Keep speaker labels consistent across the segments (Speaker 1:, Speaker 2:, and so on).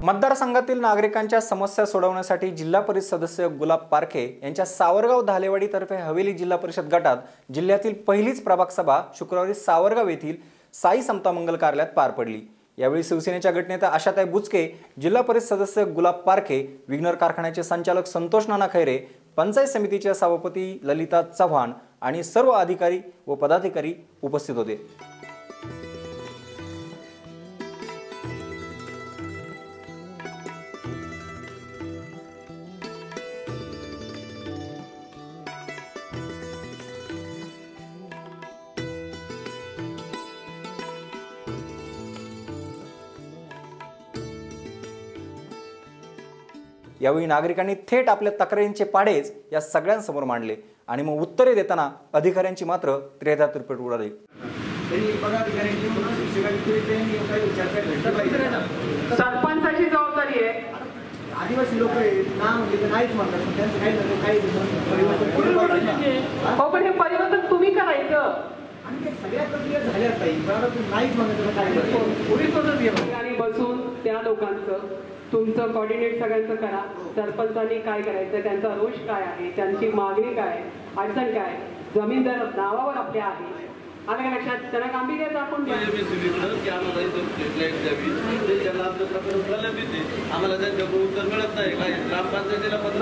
Speaker 1: मतदारसंघातील नागरिकांच्या समस्या सोडवण्यासाठी जिल्हा परिषद सदस्य गुलाब पारखे यांच्या सावरगाव धालेवाडी तर्फे हवेली जिल्हा परिषद गटात जिल्ह्यातील पहिलीच प्रभाग सभा शुक्रवारी सावरगाव येथील साई समता मंगल कार्यालयात पार पडली। यावेळी शिवसेनेच्या गटनेता आशाताई बुचके, जिल्हा परिषद सदस्य गुलाब पारखे, विग्नर कारखान्याचे संचालक संतोष नाना खैरे, पंचायत समितीचे सभापती ललिता चव्हाण आणि सर्व अधिकारी व पदाधिकारी उपस्थित होते। यावेळी नागरिकांनी थेट आपल्या तक्रारींचे पाडेच या सगळ्यांसमोर मांडले आणि मग उत्तरे देताना अधिकाऱ्यांची मात्र त्रेधा तिरपेट उडाली।
Speaker 2: सरपंचाची जबाबदारी आहे।
Speaker 3: आदिवासी लोक नाव नाहीच म्हणतात, त्यांचं काही
Speaker 2: हो, पण हे परिवर्तन तुम्ही करायचं
Speaker 3: आणि ते सगळ्या प्रक्रिया झाल्या नाहीच म्हणत
Speaker 2: आणि बसून त्या लोकांचं तुमचं कोऑर्डिनेट सगळ्यांचं करा। सरपंचांनी काय करायचं, त्यांचा रोष काय आहे, त्यांची मागणी काय, अडचण काय, जमीन जर नावावर आपल्या आहे आलं का लक्षात, त्यांना गांभीर्य दाखवून
Speaker 4: आम्हाला त्यांच्याकडून उत्तर मिळत नाही। काय ग्रामपंचायतीला पत्र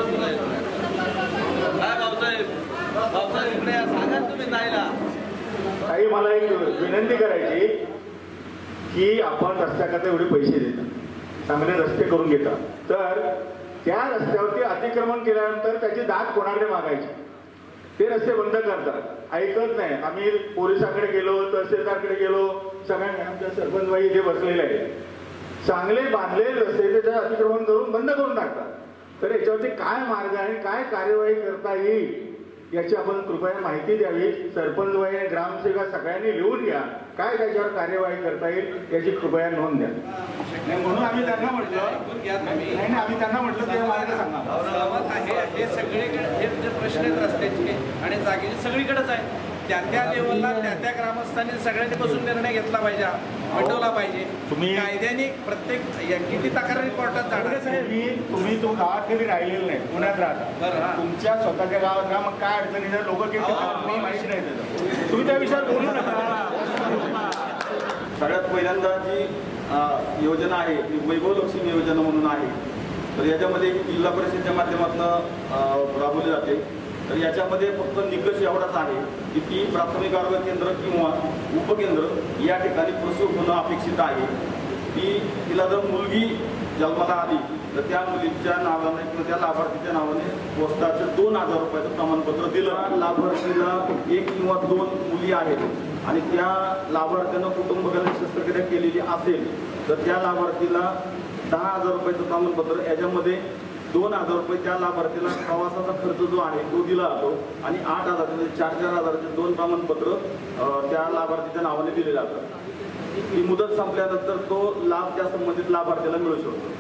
Speaker 4: काय भाऊसाहेब इकडे सांगा तुम्ही जायला।
Speaker 5: काही मला एक विनंती करायची की आपण रस्त्याकरता एवढे पैसे देतात, चांगले रस्ते करून घेतात, तर त्या रस्त्यावरती अतिक्रमण केल्यानंतर त्याची दाद कोणाकडे मागायची? ते रस्ते बंद करतात, ऐकत नाही। आम्ही पोलिसांकडे गेलो, तहसीलदारकडे गेलो, सगळ्यांना आमच्या सरपंचबाई इथे बसलेले आहे, चांगले बांधलेले रस्ते त्याचं अतिक्रमण करून बंद करून टाकतात। तर याच्यावरती काय मार्ग आहे, काय कार्यवाही करता येईल याची आपण कृपया माहिती द्यावी। सरपंचबाई, ग्रामसेवक सगळ्यांनी लिहून घ्या, काय त्याच्यावर कार्यवाही करता येईल याची कृपया नोंद द्या। म्हणून आम्ही त्यांना म्हटलं आम्ही त्यांना म्हटलं ते मला सांगा
Speaker 4: हे सगळीकडे हे जे प्रश्न आहेत रस्त्याचे आणि जागेचे सगळीकडेच आहे। त्या लेवलला त्या ग्रामस्थांनी सगळ्यांनी बसून निर्णय घेतला पाहिजे, मिटवला पाहिजे। तुम्ही कायद्याने प्रत्येक किती तक्रारी कोर्टात जाणार?
Speaker 5: तुम्ही तो गावात कधी राहिलेलं नाही, पुण्यात राहता, तुमच्या स्वतःच्या गावात राहा, मग काय अडचणी लोक किती माहिती नाही, तुम्ही त्या विषयावर बोलू नका।
Speaker 6: सगळ्यात पहिल्यांदा जी योजना आहे ती वैभव लक्ष्मी योजना म्हणून आहे, तर याच्यामध्ये जिल्हा परिषदेच्या माध्यमातून राबवली जाते। तर याच्यामध्ये फक्त निकष एवढाच आहे की ती प्राथमिक आरोग्य केंद्र किंवा उपकेंद्र या ठिकाणी प्रसूत होणं अपेक्षित आहे। तिला जर मुलगी जन्माला आली तर त्या मुलीच्या नावाने किंवा त्या लाभार्थीच्या नावाने पोस्टाचं 2000 रुपयाचं प्रमाणपत्र दिलं। लाभार्थीला 1 किंवा 2 मुली आहेत आणि त्या लाभार्थ्यानं कुटुंब कल्याण शस्त्रक्रिया केलेली असेल तर त्या लाभार्थीला 10,000 रुपयाचं प्रमाणपत्र, याच्यामध्ये 2,000 रुपये त्या लाभार्थीला प्रवासाचा खर्च जो आहे तो दिला जातो आणि 8,000 म्हणजे 4,000चे 2 प्रमाणपत्र त्या लाभार्थीच्या नावाने दिले जातात। ही मुदत संपल्यानंतर तो लाभ त्या संबंधित लाभार्थीला मिळू शकतो।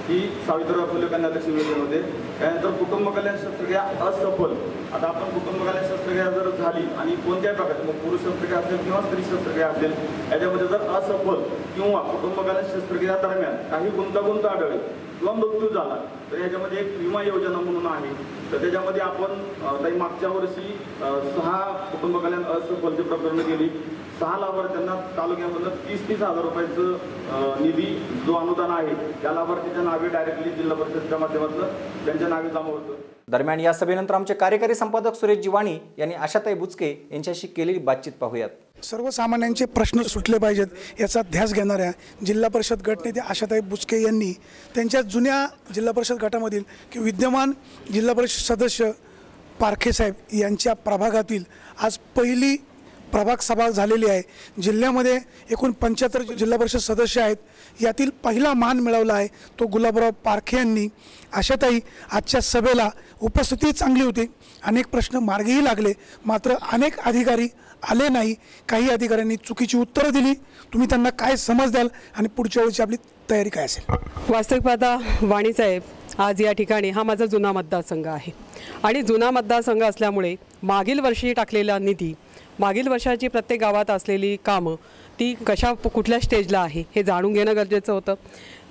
Speaker 6: ही सावित्रीबाई फुले कन्या लक्ष्मी योजनेमध्ये। त्यानंतर कुटुंब कल्याण शस्त्रक्रिया असफल, आता आपण कुटुंब कल्याण शस्त्रक्रिया जर झाली आणि कोणत्याही प्रकारची, मग पुरुष शस्त्रक्रिया असेल किंवा स्त्री शस्त्रक्रिया असेल, याच्यामध्ये जर असफल किंवा कुटुंब कल्याण शस्त्रक्रिया दरम्यान काही गुंतागुंत आढळली किंवा मृत्यू झाला तर याच्यामध्ये एक विमा योजना म्हणून आहे। तर त्याच्यामध्ये आपण मागच्या वर्षी 6 कुटुंब कल्याण असफलची प्रकरणं केली, 6 लाभार्थ्यांना तालुक्यामधून 30,000 रुपयाचं निधी जो अनुदान आहे त्या लाभार्थीच्या नावे डायरेक्टली जिल्हा परिषदेच्या माध्यमातून त्यांच्या नावे जमा होतं।
Speaker 1: दरम्यान या सभेनंतर आमचे कार्यकारी संपादक सुरेश जिवाणी यांनी आशाताई बुचके यांच्याशी केलेली बातचीत पाहूयात।
Speaker 7: सर्वसामान्यांचे प्रश्न सुटले पाहिजेत याचा ध्यास घेणाऱ्या जिल्हा परिषद गटनेते आशाताई बुचके यांनी त्यांच्या जुन्या जिल्हा परिषद गटामधील की विद्यमान जिल्हा परिषद सदस्य पारखे साहेब यांच्या प्रभागातील आज पहिली प्रभाग सभा झालेली आहे। जिल्ह्यामध्ये एकूण 75 जिल्हा परिषद सदस्य आहेत, यातील पहिला मान मिळवला आहे तो गुलाबराव पारखे यांनी। आशाताई आजच्या सभेला उपस्थिती चांगली होती, अनेक प्रश्न मार्गीही लागले, मात्र अनेक अधिकारी आले नाही, काही अधिकाऱ्यांनी चुकीची उत्तरं दिली। तुम्ही त्यांना काय समज द्याल आणि पुढच्या वेळेची आपली तयारी काय असेल?
Speaker 2: वास्तविक पाहता वाणी साहेब, आज या ठिकाणी हा माझा जुना मतदारसंघ आहे आणि जुना मतदारसंघ असल्यामुळे मागील वर्षी टाकलेला निधी, मागील वर्षाची प्रत्येक गावात असलेली कामं ती कुठल्या स्टेजला आहे हे जाणून घेणं गरजेचं होतं.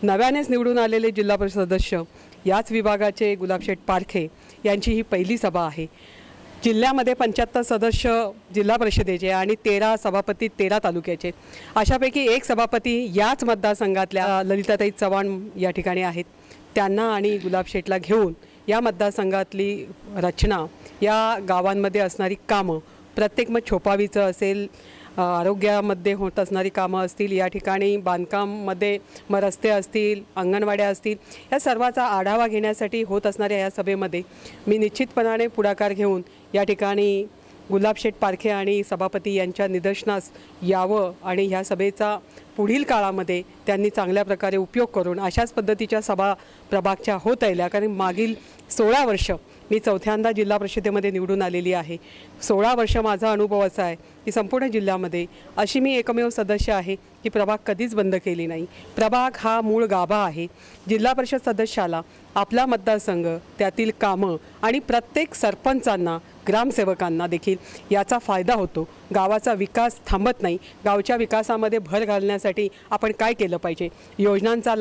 Speaker 2: नव्यानेच निवडून आलेले जिल्हा परिषद सदस्य याच विभागाचे गुलाबशेठ पारखे यांची ही पहिली सभा आहे. जिल्ह्यामध्ये 75 सदस्य जिल्हा परिषदेचे आणि 13 सभापती 13 तालुक्याचे, अशापैकी एक सभापती याच मतदारसंघातल्या ललिताताई चव्हाण या ठिकाणी आहेत. त्यांना आणि गुलाबशेठला घेऊन या मतदारसंघातली रचना, या गावांमध्ये असणारी कामं, प्रत्येक मग छोपावीचं असेल, आरोग्यामध्ये होत असणारी कामं असतील, या ठिकाणी बांधकाममध्ये मग रस्ते असतील, अंगणवाड्या असतील, या सर्वाचा आढावा घेण्यासाठी होत असणाऱ्या या सभेमध्ये मी निश्चितपणाने पुढाकार घेऊन या ठिकाणी गुलाबशेठ पारखे आणि सभापती यांच्या निदर्शनास यावं आणि ह्या सभेचा पुढील काळामध्ये त्यांनी चांगल्या प्रकारे उपयोग करून अशाच पद्धतीच्या सभा प्रभागच्या होत राहिल्या. कारण मागील 16 वर्ष मी चौथ्यांदा जिल्हा परिषदेमध्ये निवडून आलेली आहे. 16 वर्ष माझा अनुभव असा आहे की संपूर्ण जिल्ह्यामध्ये अशी मी एकमेव सदस्य आहे की प्रभाग कधीच बंद केली नाही. प्रभाग हा मूळ गाभा आहे. जिल्हा परिषद सदस्याला आपला मतदारसंघ, त्यातील कामं आणि प्रत्येक सरपंचांना, ग्रामसेवकांना देखील याचा फायदा होतो. गावाचा विकास थांबत नाही. गावच्या विकासामध्ये भर घालण्यासाठी आपण काय केलं पाहिजे, योजनांचा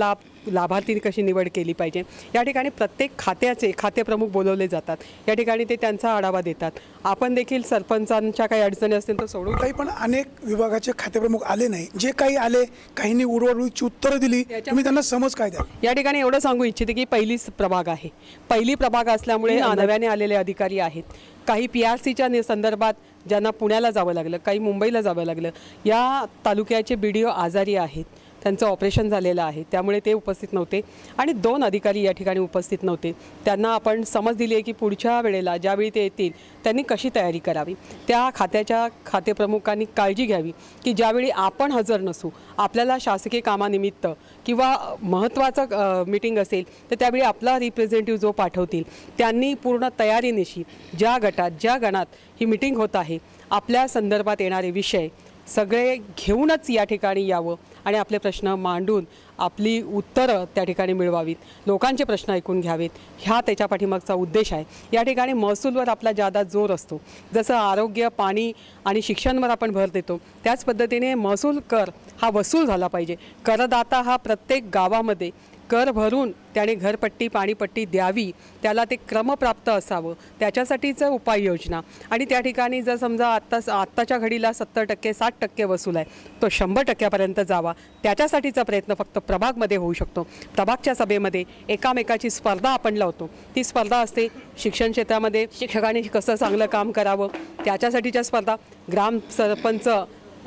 Speaker 2: लाभार्थी कशी निवड केली पाहिजे, या ठिकाणी प्रत्येक खात्याचे खातेप्रमुख बोलवले जातात. या ठिकाणी ते त्यांचा आढावा देतात. आपण देखील सरपंचांच्या काही अडचणी असतील तर सोडून
Speaker 7: काही, पण अनेक विभागाचे खातेप्रमुख आले नाही. जे काही आले, काहींनी उडवाउडवीची उत्तरं दिली. तुम्ही त्यांना समज काय द्याल?
Speaker 2: या ठिकाणी एवढं सांगू इच्छिते की पहिलीच प्रभाग आहे. पहिली प्रभाग असल्यामुळे नव्याने आलेले अधिकारी आहेत. काही PRCच्या संदर्भात ज्यांना पुण्याला जावं लागलं, काही मुंबईला जावं लागलं. या तालुक्याचे BDO आजारी आहेत, त्यांचं ऑपरेशन झालेलं आहे, त्यामुळे ते उपस्थित नव्हते. आणि 2 अधिकारी या ठिकाणी उपस्थित नव्हते. त्यांना आपण समज दिली आहे की पुढच्या वेळेला ज्यावेळी ते येतील त्यांनी कशी तयारी करावी. त्या खात्याच्या खातेप्रमुखांनी काळजी घ्यावी की ज्यावेळी आपण हजर नसू, आपल्याला शासकीय कामानिमित्त किंवा महत्त्वाचं मीटिंग असेल तर त्यावेळी आपला रिप्रेझेंटेटिव्ह जो पाठवतील त्यांनी पूर्ण तयारीनिशी ज्या गटात, ज्या गणात ही मीटिंग होत आहे, आपल्या संदर्भात येणारे विषय सगळे घेऊनच या ठिकाणी यावं आणि आपले प्रश्न मांडून आपली उत्तरं त्या ठिकाणी मिळवावीत, लोकांचे प्रश्न ऐकून घ्यावेत. हा त्याच्या पाठीमागचा उद्देश आहे. या ठिकाणी महसूलवर आपला जादा जोर असतो. जसं आरोग्य, पाणी आणि शिक्षणावर आपण भर देतो, त्याच पद्धतीने महसूल कर हा वसूल झाला पाहिजे. करदाता हा प्रत्येक गावामध्ये कर भरून त्याने घरपट्टी, पाणीपट्टी द्यावी, त्याला ते क्रमप्राप्त असावं, त्याच्यासाठीचं उपाययोजना. आणि त्या ठिकाणी जर समजा आत्ताच्या घडीला 70%, 60% वसूल आहे, तो 100% जावा, त्याच्यासाठीचा प्रयत्न फक्त प्रभागमध्ये होऊ शकतो. प्रभागच्या सभेमध्ये एकामेकाची स्पर्धा आपण लावतो. ती स्पर्धा असते शिक्षण क्षेत्रामध्ये शिक्षकांनी कसं चांगलं काम करावं, त्याच्यासाठीच्या स्पर्धा. ग्राम सरपंच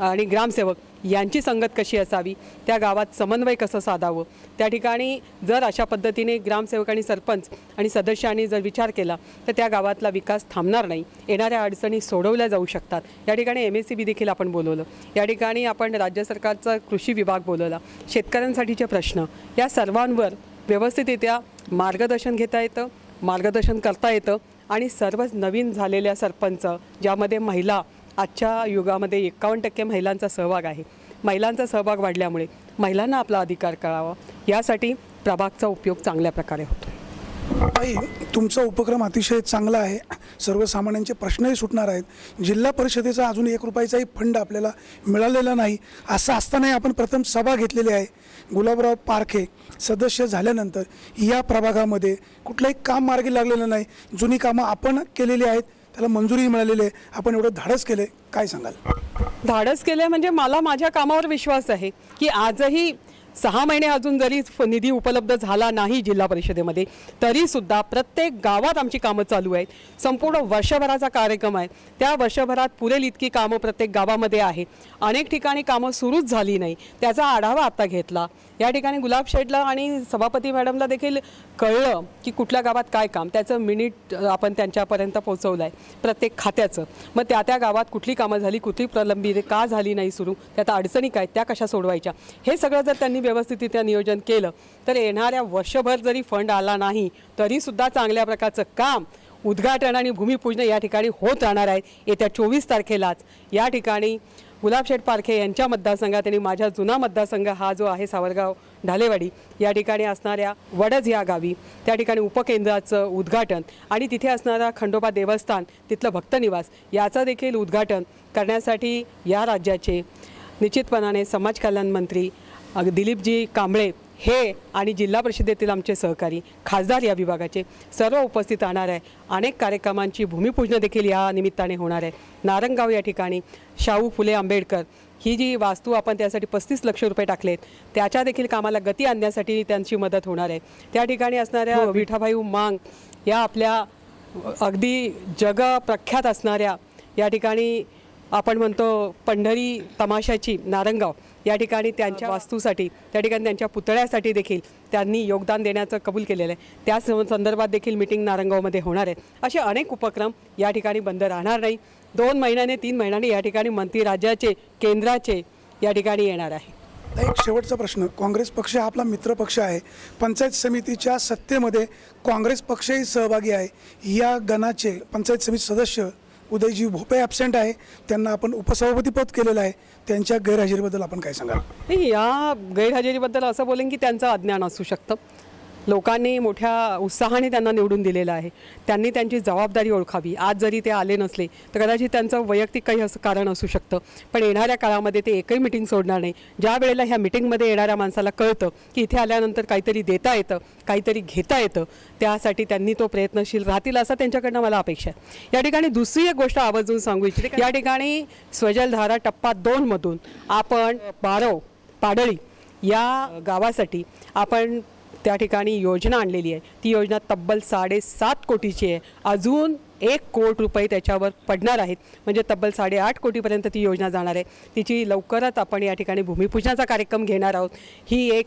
Speaker 2: आणि ग्रामसेवक यांची संगत कशी असावी, त्या गावात समन्वय कसं साधावं, त्या ठिकाणी जर अशा पद्धतीने ग्रामसेवक आणि सरपंच आणि सदस्यांनी जर विचार केला तर त्या गावातला विकास थांबणार नाही. येणाऱ्या अडचणी सोडवल्या जाऊ शकतात. या ठिकाणी MSCB देखील आपण बोलवलं. या ठिकाणी आपण राज्य सरकारचा कृषी विभाग बोलवला. शेतकऱ्यांसाठीचे प्रश्न या सर्वांवर व्यवस्थितरित्या मार्गदर्शन घेता येतं, मार्गदर्शन करता येतं. आणि सर्वच नवीन झालेल्या सरपंच, ज्यामध्ये महिला, आजच्या युगामध्ये 51% महिलांचा सहभाग आहे. महिलांचा सहभाग वाढल्यामुळे महिलांना आपला अधिकार कळावा, यासाठी प्रभागचा उपयोग चांगल्या प्रकारे होतो.
Speaker 7: ताई, तुमचा उपक्रम अतिशय चांगला आहे. सर्वसामान्यांचे प्रश्नही सुटणार आहेत. जिल्हा परिषदेचा अजून 1 रुपयाचाही फंड आपल्याला मिळालेला नाही. असं असतानाही आपण प्रथम सभा घेतलेली आहे. गुलाबराव पारखे सदस्य झाल्यानंतर या प्रभागामध्ये कुठलंही काम मार्गी लागलेलं नाही. जुनी कामं आपण केलेली आहेत, त्याला मंजुरी मिळालेली आहे. आपण एवढं धाडस केलं, काय सांगाल?
Speaker 2: धाडस केलं म्हणजे मला माझ्या कामावर विश्वास आहे की आजही 6 महिने अजून जरी निधी उपलब्ध झाला नाही जिल्हा परिषदेमध्ये, तरीसुद्धा प्रत्येक गावात आमची कामं चालू आहेत. संपूर्ण वर्षभराचा कार्यक्रम आहे. त्या वर्षभरात पुरेल इतकी कामं प्रत्येक गावामध्ये आहे. अनेक ठिकाणी कामं सुरूच झाली नाही, त्याचा आढावा आता घेतला. या ठिकाणी गुलाबशेठला आणि सभापती मॅडमला देखील कळलं की कुठल्या गावात काय काम, त्याचं मिनिट आपण त्यांच्यापर्यंत पोहोचवलं आहे प्रत्येक खात्याचं. मग त्या गावात कुठली कामं झाली, कुठली प्रलंबित का झाली नाही सुरू, त्यात अडचणी काय, त्या कशा सोडवायच्या, हे सगळं जर त्यांनी व्यवस्थितरित्या नियोजन केलं तर येणाऱ्या वर्षभर जरी फंड आला नाही तरीसुद्धा चांगल्या प्रकारचं काम, उद्घाटन आणि भूमिपूजन या ठिकाणी होत राहणार आहे. येत्या 24 तारखेलाच या ठिकाणी गुलाबशेठ पारखे यांच्या मतदारसंघात आणि माझ्या जुना मतदारसंघ हा जो आहे सावरगाव ढालेवाडी, या ठिकाणी असणाऱ्या वडज या गावी त्या ठिकाणी उपकेंद्राचं उद्घाटन आणि तिथे असणारा खंडोबा देवस्थान, तिथलं भक्तनिवास, याचं देखील उद्घाटन करण्यासाठी या राज्याचे निश्चितपणाने समाज कल्याण मंत्री दिलीपजी कांबळे हे आणि जिल्हा परिषदेतील आमचे सहकारी खासदार या विभागाचे सर्व उपस्थित राहणार आहे. अनेक कार्यक्रमांची भूमिपूजन देखील या निमित्ताने होणार आहे. नारंगाव या ठिकाणी शाहू फुले आंबेडकर ही जी वास्तू आपण त्यासाठी 35 लक्ष रुपये टाकलेत, त्याच्या देखील कामाला गती आणण्यासाठी त्यांची मदत होणार आहे. त्या ठिकाणी असणाऱ्या विठाभाई मांग या आपल्या अगदी जगप्रख्यात असणाऱ्या या ठिकाणी आपण म्हणतो पंढरी तमाशाची नारंगाव या ठिकाणी त्यांच्या वास्तूसाठी, त्या ठिकाणी त्यांच्या पुतळ्यासाठी देखील त्यांनी योगदान देण्याचं कबूल केलेलं आहे. त्या संदर्भात देखील मीटिंग नारंगावमध्ये होणार आहे. असे अनेक उपक्रम या ठिकाणी बंद राहणार नाही. 2 महिन्याने 3 महिन्याने या ठिकाणी मंत्री राज्याचे केंद्राचे या ठिकाणी येणार आहे.
Speaker 7: एक शेवटचा प्रश्न, काँग्रेस पक्ष हा आपला मित्र पक्ष आहे. पंचायत समितीच्या सत्तेमध्ये काँग्रेस पक्षही सहभागी आहे. या गणाचे पंचायत समिती सदस्य उदयजी भोपे ॲबसेंट आहे, त्यांना आपण उपसभापतीपद केलेलं आहे. त्यांच्या गैरहजेरीबद्दल आपण काय सांगाल?
Speaker 2: नाही, या गैरहजेरीबद्दल असं बोलेन की त्यांचं अज्ञान असू शकतं. लोकांनी मोठ्या उत्साहाने त्यांना निवडून दिलेलं आहे. त्यांनी त्यांची जबाबदारी ओळखावी. आज जरी ते आले नसले तर कदाचित त्यांचं वैयक्तिक काही असं कारण असू शकतं, पण येणाऱ्या काळामध्ये ते एकही मिटिंग सोडणार नाही. ज्या वेळेला ह्या मिटिंगमध्ये येणाऱ्या माणसाला कळतं की इथे आल्यानंतर काहीतरी देता येतं, काहीतरी घेता येतं, त्यासाठी त्यांनी तो प्रयत्नशील राहतील असं त्यांच्याकडनं मला अपेक्षा आहे. या ठिकाणी दुसरी एक गोष्ट आवर्जून सांगू इच्छिते. या ठिकाणी स्वजलधारा टप्पा 2 मधून आपण बारव पाडळी या गावासाठी आपण त्या ठिकाणी योजना आणलेली आहे. ती योजना तब्बल 7.5 कोटीची आहे. अजून 1 कोटी रुपये त्याच्यावर पडणार आहेत, म्हणजे तब्बल 8.5 कोटीपर्यंत ती योजना जाणार आहे. तिची लवकरच आपण या ठिकाणी भूमिपूजनाचा कार्यक्रम घेणार आहोत. ही एक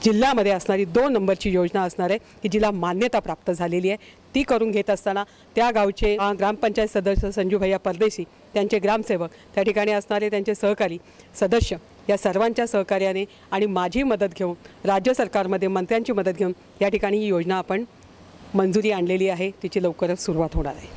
Speaker 2: जिल्ह्यामध्ये असणारी 2 नंबरची योजना असणार आहे की जिला मान्यता प्राप्त झालेली आहे. ती करून घेत असताना त्या गावचे ग्रामपंचायत सदस्य संजू भैया परदेशी, त्यांचे ग्रामसेवक, त्या ठिकाणी असणारे त्यांचे सहकारी सदस्य या सर्वांच्या सहकार्याने आणि माझी मदत घेऊन, राज्य सरकारमध्ये मंत्र्यांची मदत घेऊन या ठिकाणी ही योजना आपण मंजुरी आणलेली आहे. तिची लवकरच सुरुवात होणार आहे.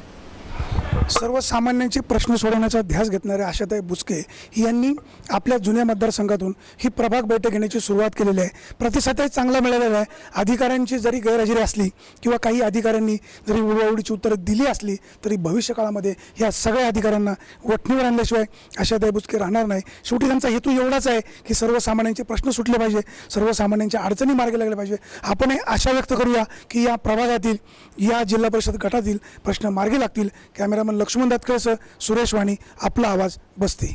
Speaker 7: सर्वसामान्यांचे प्रश्न सोडवण्याचा ध्यास घेणाऱ्या आशाताई बुचके यांनी आपल्या जुन्या मतदारसंघातून ही प्रभाग बैठक घेण्याची सुरुवात केलेली आहे. प्रतिसादही चांगला मिळालेला आहे. अधिकाऱ्यांची जरी गैरहजेरी असली किंवा काही अधिकाऱ्यांनी जरी उडवाउडीची उत्तरं दिली असली तरी भविष्यकाळामध्ये ह्या सगळ्या अधिकाऱ्यांना वठणीवर आणल्याशिवाय आशाताई बुचके राहणार नाही. शेवटी त्यांचा हेतू एवढाच आहे की सर्वसामान्यांचे प्रश्न सुटले पाहिजे, सर्वसामान्यांच्या अडचणी मार्गी लागल्या पाहिजे. आपण आशा व्यक्त करूया की या प्रभागातील, या जिल्हा परिषद गटातील प्रश्न मार्गी लागतील. कॅमेरामन लक्ष्मण दातकळसह सुरेश वाणी, आपला आवाज, बस्ती.